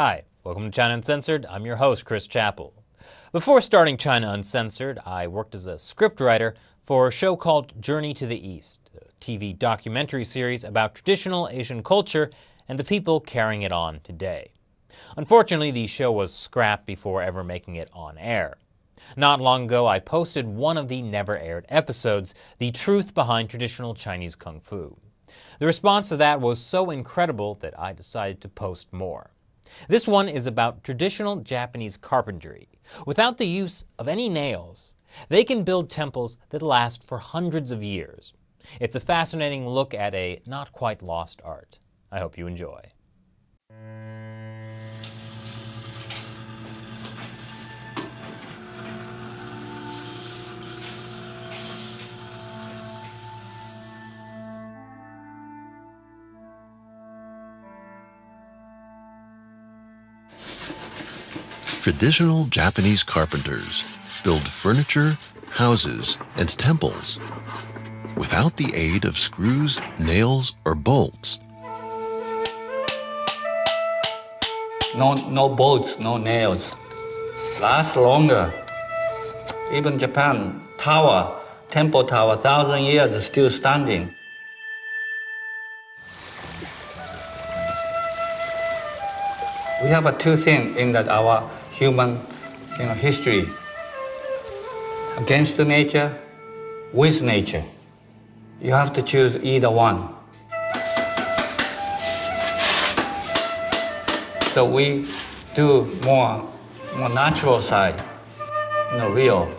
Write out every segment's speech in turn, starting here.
Hi, welcome to China Uncensored. I'm your host, Chris Chappell. Before starting China Uncensored, I worked as a scriptwriter for a show called Journey to the East, a TV documentary series about traditional Asian culture and the people carrying it on today. Unfortunately, the show was scrapped before ever making it on air. Not long ago, I posted one of the never-aired episodes, The Truth Behind Traditional Chinese Kung Fu. The response to that was so incredible that I decided to post more. This one is about traditional Japanese carpentry. Without the use of any nails, they can build temples that last for hundreds of years. It's a fascinating look at a not quite lost art. I hope you enjoy. Traditional Japanese carpenters build furniture, houses, and temples without the aid of screws, nails, or bolts. No bolts, no nails. Lasts longer. Even Japan, temple tower, 1,000 years is still standing. We have two things in that our human history. Against nature, with nature. You have to choose either one. So we do more natural side, real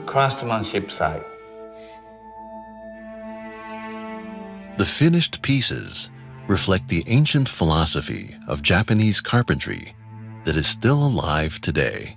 craftsmanship side. The finished pieces reflect the ancient philosophy of Japanese carpentry that is still alive today.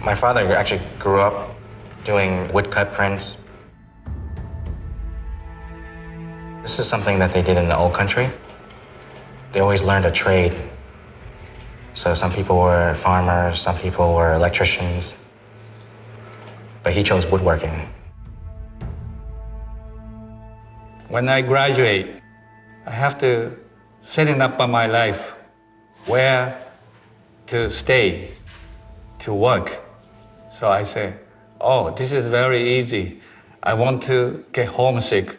My father actually grew up doing woodcut prints. This is something that they did in the old country. They always learned a trade. So some people were farmers, some people were electricians, but he chose woodworking. When I graduate, I have to set it up on my life, where to stay, to work. So I say, oh, this is very easy. I want to get homesick.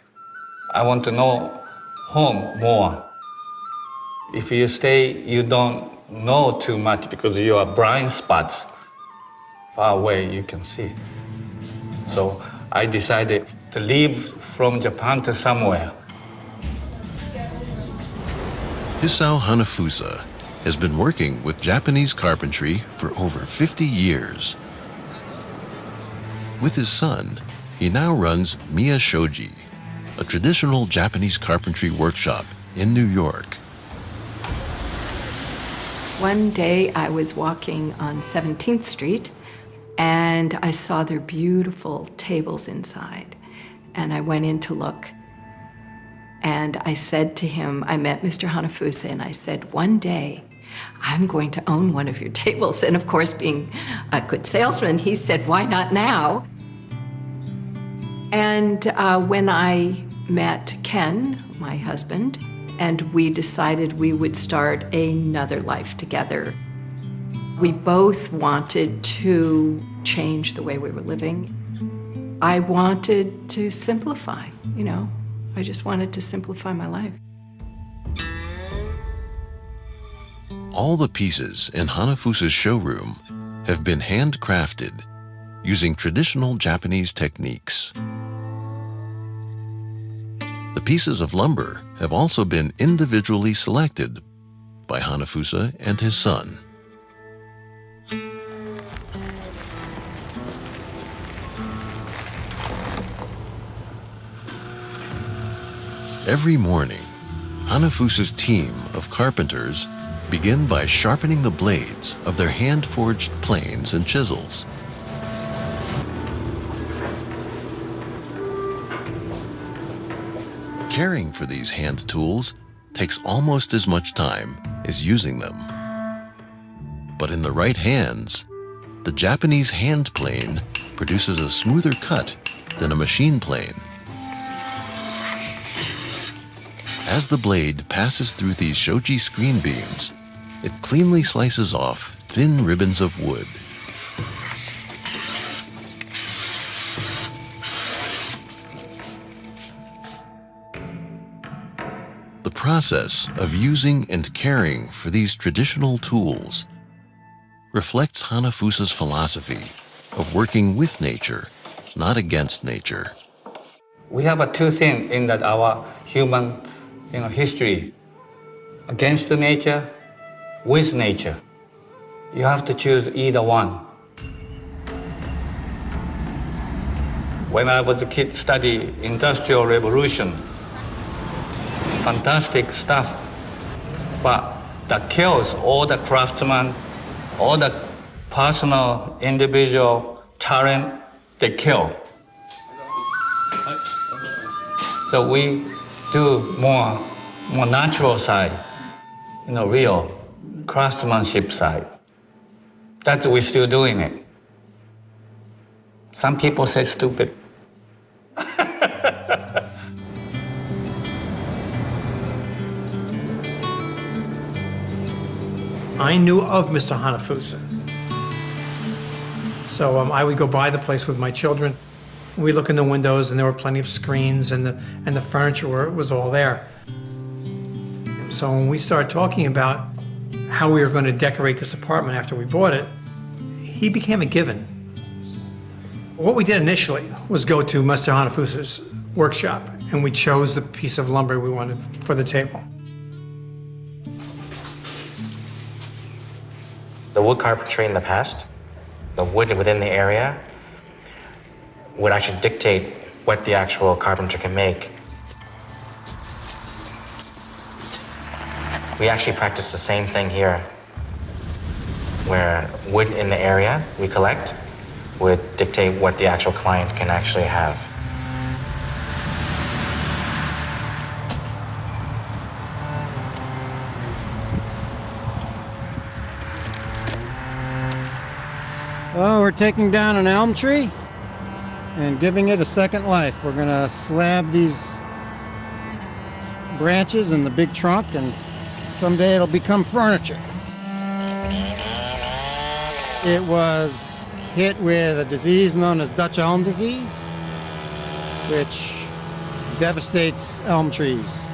I want to know home more. If you stay, you don't know too much because you are blind spots. Far away, you can see. So I decided to leave from Japan to somewhere. Hisao Hanafusa has been working with Japanese carpentry for over 50 years. With his son, he now runs Miya Shoji, a traditional Japanese carpentry workshop in New York. One day I was walking on 17th Street and I saw their beautiful tables inside. And I went in to look. And I said to him, I met Mr. Hanafusa, and I said, one day I'm going to own one of your tables. And of course, being a good salesman, he said, why not now? And when I met Ken, my husband, and we decided we would start another life together. We both wanted to change the way we were living. I wanted to simplify, I just wanted to simplify my life. All the pieces in Hanafusa's showroom have been handcrafted using traditional Japanese techniques. The pieces of lumber have also been individually selected by Hanafusa and his son. Every morning, Hanafusa's team of carpenters begin by sharpening the blades of their hand-forged planes and chisels. Caring for these hand tools takes almost as much time as using them. But in the right hands, the Japanese hand plane produces a smoother cut than a machine plane. As the blade passes through these shoji screen beams, it cleanly slices off thin ribbons of wood. The process of using and caring for these traditional tools reflects Hanafusa's philosophy of working with nature, not against nature. We have two things in that our human history: against the nature, with nature. You have to choose either one. When I was a kid, study Industrial Revolution, fantastic stuff, but that kills all the craftsmen, all the personal, individual talent, they kill. So we do more natural side, real craftsmanship side. That's we're still doing it. Some people say stupid. I knew of Mr. Hanafusa. So I would go by the place with my children. We look in the windows, and there were plenty of screens, and the furniture was all there. So when we started talking about how we were going to decorate this apartment after we bought it, he became a given. What we did initially was go to Mr. Hanafusa's workshop, and we chose the piece of lumber we wanted for the table. The wood carpentry in the past, the wood within the area, would actually dictate what the actual carpenter can make. We actually practice the same thing here, where wood in the area we collect would dictate what the actual client can actually have. Well, we're taking down an elm tree and giving it a second life. We're gonna slab these branches in the big trunk, and someday it'll become furniture. It was hit with a disease known as Dutch elm disease, which devastates elm trees.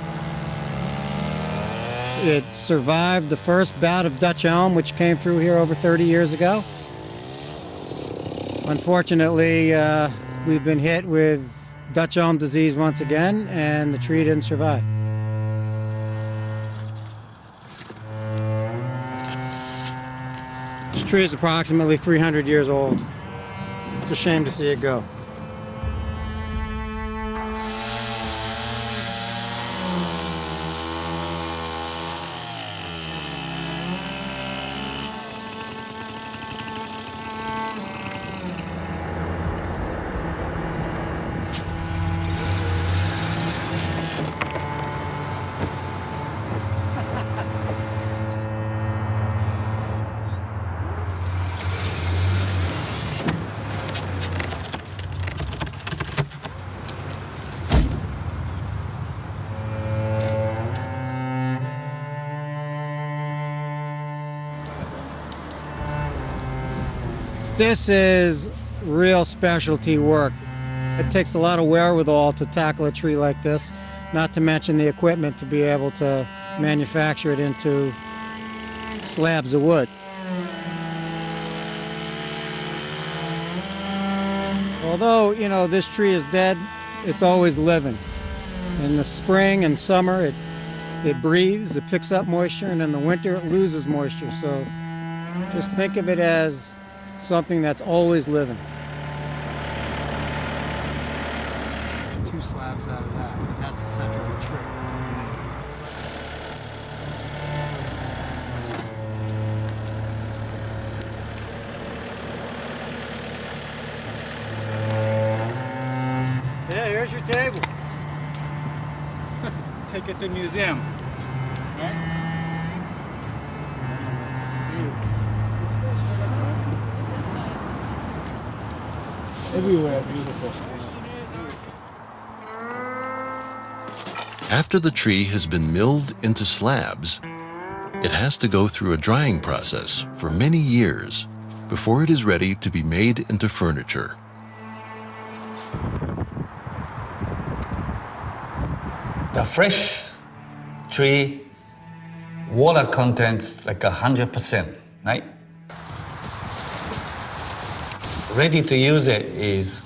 It survived the first bout of Dutch elm, which came through here over 30 years ago. Unfortunately, we've been hit with Dutch elm disease once again, and the tree didn't survive. This tree is approximately 300 years old. It's a shame to see it go. This is real specialty work. It takes a lot of wherewithal to tackle a tree like this, not to mention the equipment to be able to manufacture it into slabs of wood. Although, this tree is dead, it's always living. In the spring and summer, it breathes, it picks up moisture, and in the winter it loses moisture. So just think of it as something that's always living. 2 slabs out of that, and that's the center of the tree. Yeah, here's your table. Take it to the museum. Right? Everywhere beautiful. After the tree has been milled into slabs, it has to go through a drying process for many years before it is ready to be made into furniture. The fresh tree water content like 100%, right? Ready to use it is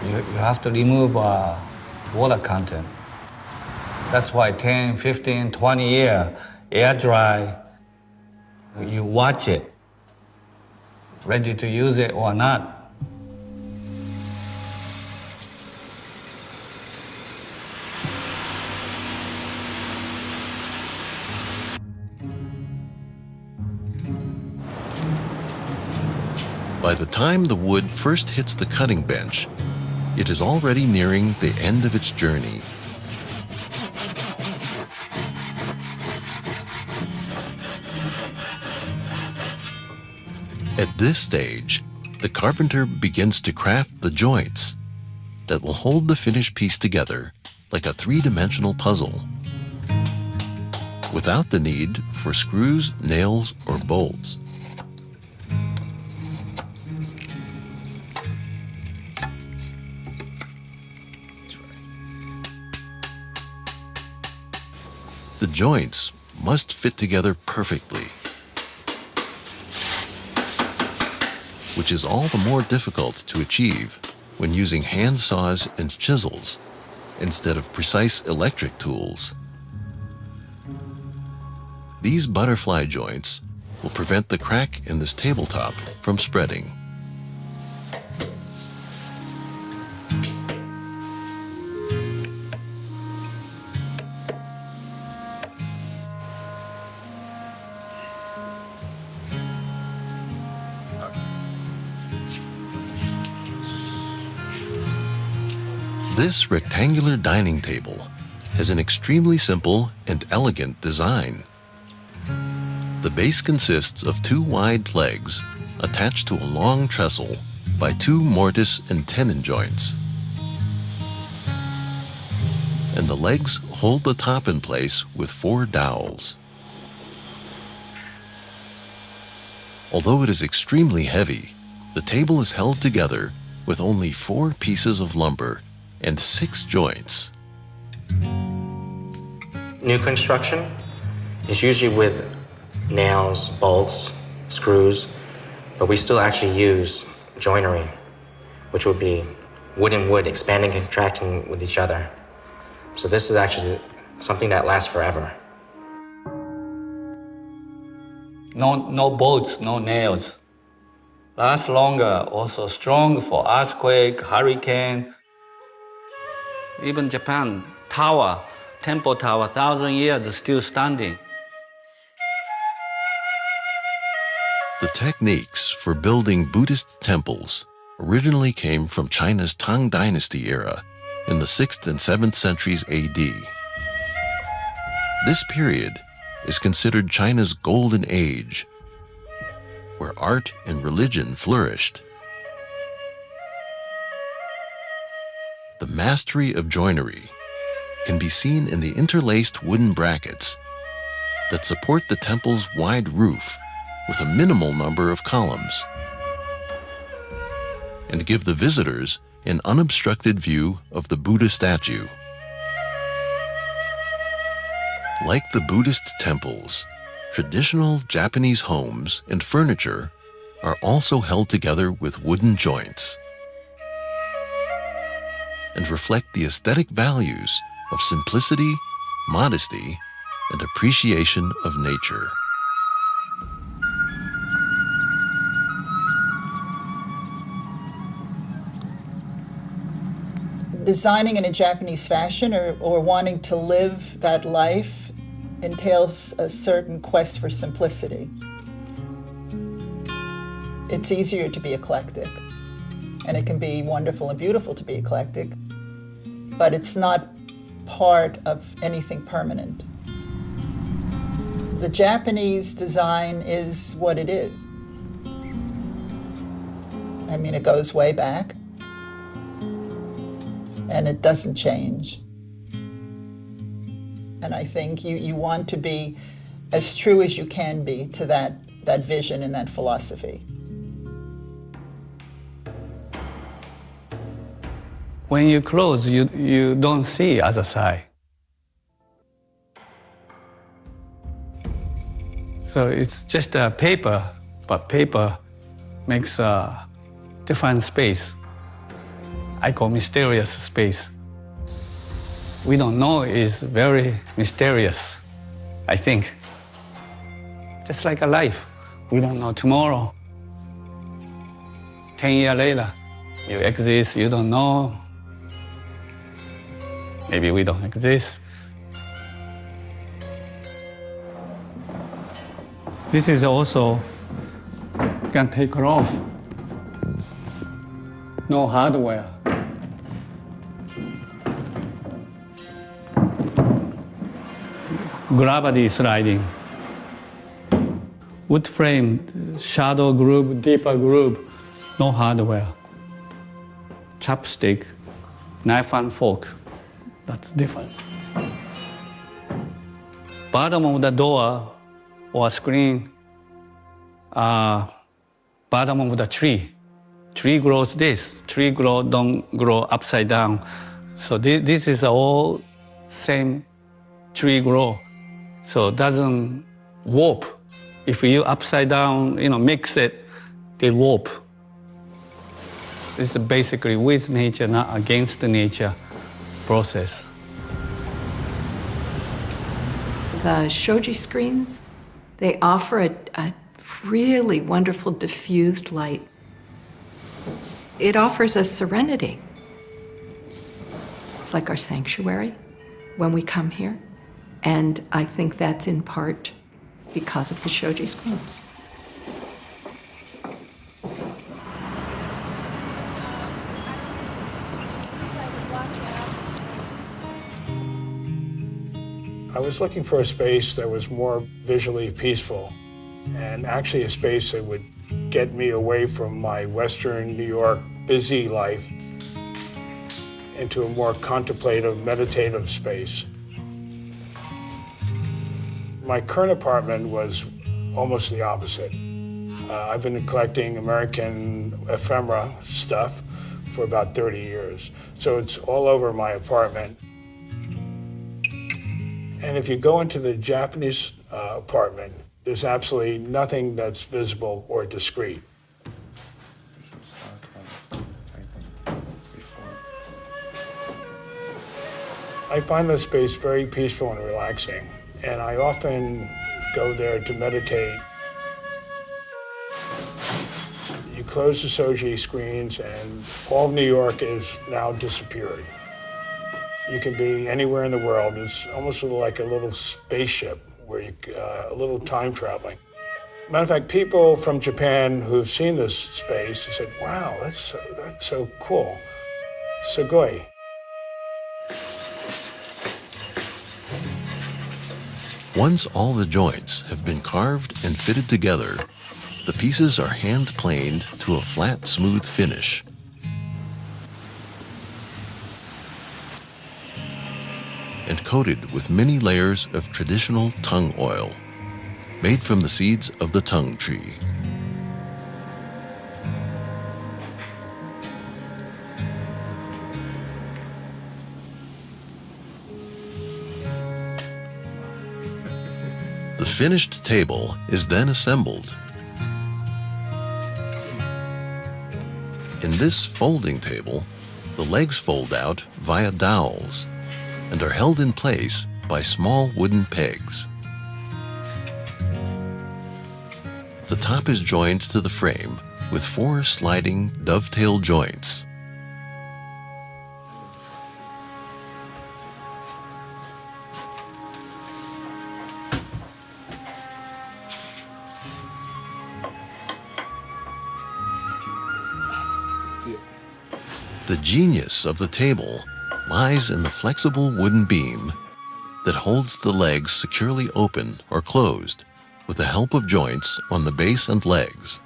you have to remove water content. That's why 10, 15, 20 years, air dry, you watch it, ready to use it or not. By the time the wood first hits the cutting bench, it is already nearing the end of its journey. At this stage, the carpenter begins to craft the joints that will hold the finished piece together like a 3-dimensional puzzle, without the need for screws, nails, or bolts. The joints must fit together perfectly, which is all the more difficult to achieve when using hand saws and chisels instead of precise electric tools. These butterfly joints will prevent the crack in this tabletop from spreading. This rectangular dining table has an extremely simple and elegant design. The base consists of 2 wide legs attached to a long trestle by 2 mortise and tenon joints. And the legs hold the top in place with 4 dowels. Although it is extremely heavy, the table is held together with only 4 pieces of lumber and 6 joints. New construction is usually with nails, bolts, screws, but we still actually use joinery, which would be wood and wood expanding and contracting with each other. So this is actually something that lasts forever. No bolts, no nails. Lasts longer, also strong for earthquake, hurricane. Even Japan, tower, temple tower, 1,000 years still standing. The techniques for building Buddhist temples originally came from China's Tang Dynasty era in the 6th and 7th centuries AD. This period is considered China's golden age, where art and religion flourished. The mastery of joinery can be seen in the interlaced wooden brackets that support the temple's wide roof with a minimal number of columns and give the visitors an unobstructed view of the Buddha statue. Like the Buddhist temples, traditional Japanese homes and furniture are also held together with wooden joints and reflect the aesthetic values of simplicity, modesty, and appreciation of nature. Designing in a Japanese fashion or wanting to live that life entails a certain quest for simplicity. It's easier to be eclectic, and it can be wonderful and beautiful to be eclectic, but it's not part of anything permanent. The Japanese design is what it is. I mean, it goes way back, and it doesn't change. And I think you want to be as true as you can be to that vision and that philosophy. When you close, you don't see other side. So it's just a paper, but paper makes a different space. I call mysterious space. We don't know is very mysterious, I think. Just like a life, we don't know tomorrow. 10 years later, you exist, you don't know. Maybe we don't exist. This is also, you can take it off. No hardware. Gravity sliding. Wood frame, shadow groove, deeper groove, no hardware. Chopstick, knife and fork, that's different. Bottom of the door or screen, bottom of the tree. Tree grows this, tree don't grow upside down. So this is all same tree grow. So it doesn't warp. If you upside down, mix it, they warp. This is basically with nature, not against the nature process. The shoji screens, they offer a really wonderful diffused light. It offers us serenity. It's like our sanctuary when we come here. And I think that's in part because of the shoji screens. I was looking for a space that was more visually peaceful, and actually a space that would get me away from my Western New York busy life into a more contemplative, meditative space. My current apartment was almost the opposite. I've been collecting American ephemera stuff for about 30 years, so it's all over my apartment. And if you go into the Japanese apartment, there's absolutely nothing that's visible or discreet. I find the space very peaceful and relaxing, and I often go there to meditate. You close the shoji screens, and all of New York is now disappeared. You can be anywhere in the world. It's almost like a little spaceship, where you a little time traveling. Matter of fact, people from Japan who've seen this space have said, "Wow, that's so cool, sugoi." Once all the joints have been carved and fitted together, the pieces are hand-planed to a flat, smooth finish. And coated with many layers of traditional tung oil, made from the seeds of the tung tree. The finished table is then assembled. In this folding table, the legs fold out via dowels. and are held in place by small wooden pegs. The top is joined to the frame with 4 sliding dovetail joints. The genius of the table lies in the flexible wooden beam that holds the legs securely open or closed with the help of joints on the base and legs.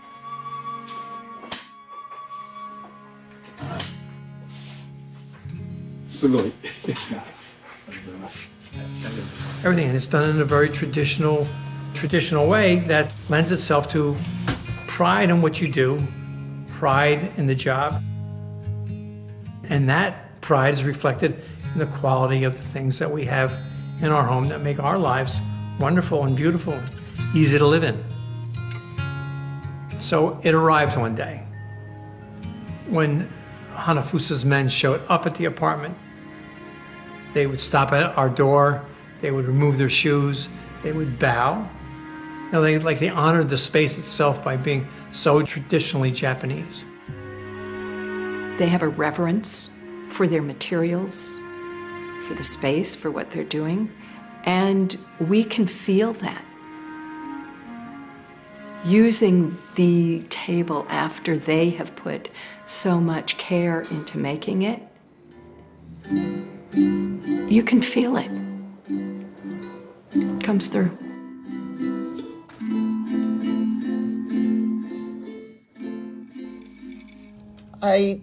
Everything, and it's done in a very traditional way that lends itself to pride in what you do, pride in the job. And that pride is reflected in the quality of the things that we have in our home that make our lives wonderful and beautiful, easy to live in. So it arrived one day when Hanafusa's men showed up at the apartment. They would stop at our door, they would remove their shoes, they would bow. You know, they honored the space itself by being so traditionally Japanese. They have a reverence for their materials, for the space, for what they're doing, and we can feel that. Using the table after they have put so much care into making it, you can feel it. It comes through. I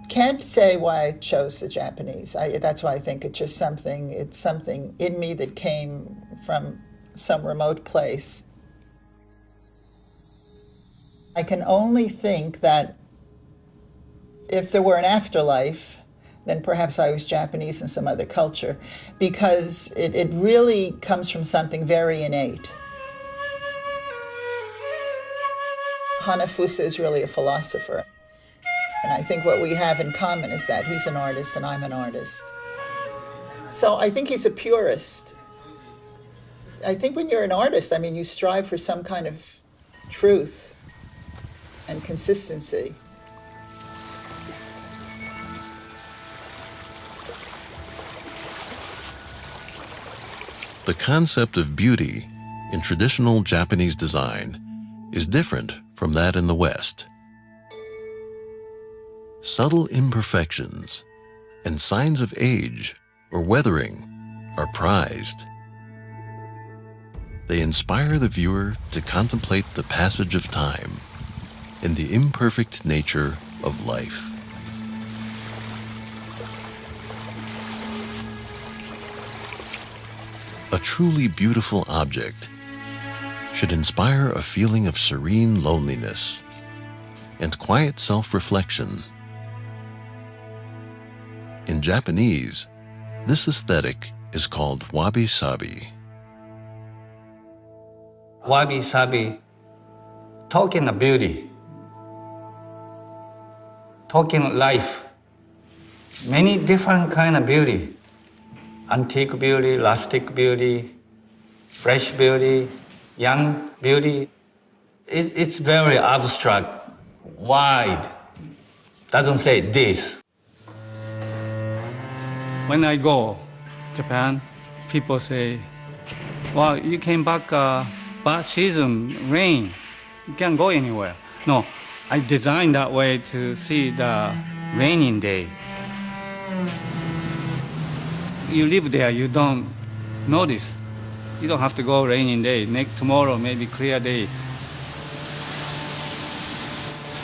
can't say why I chose the Japanese. That's why I think it's something in me that came from some remote place. I can only think that if there were an afterlife, then perhaps I was Japanese in some other culture, because it really comes from something very innate. Hanafusa is really a philosopher. And I think what we have in common is that he's an artist and I'm an artist. So I think he's a purist. I think when you're an artist, I mean, you strive for some kind of truth and consistency. The concept of beauty in traditional Japanese design is different from that in the West. Subtle imperfections and signs of age or weathering are prized. They inspire the viewer to contemplate the passage of time and the imperfect nature of life. A truly beautiful object should inspire a feeling of serene loneliness and quiet self-reflection. In Japanese, this aesthetic is called wabi-sabi. Wabi-sabi, talking of beauty, talking life, many different kind of beauty. Antique beauty, rustic beauty, fresh beauty, young beauty. It's very abstract, wide. Doesn't say this. When I go Japan, people say, well, you came back bad season, rain, you can't go anywhere. No, I designed that way to see the raining day. You live there, you don't notice. You don't have to go raining day. Tomorrow, maybe clear day.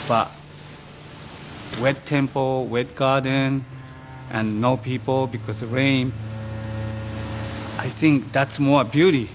But wet temple, wet garden, and no people because of rain, I think that's more beauty.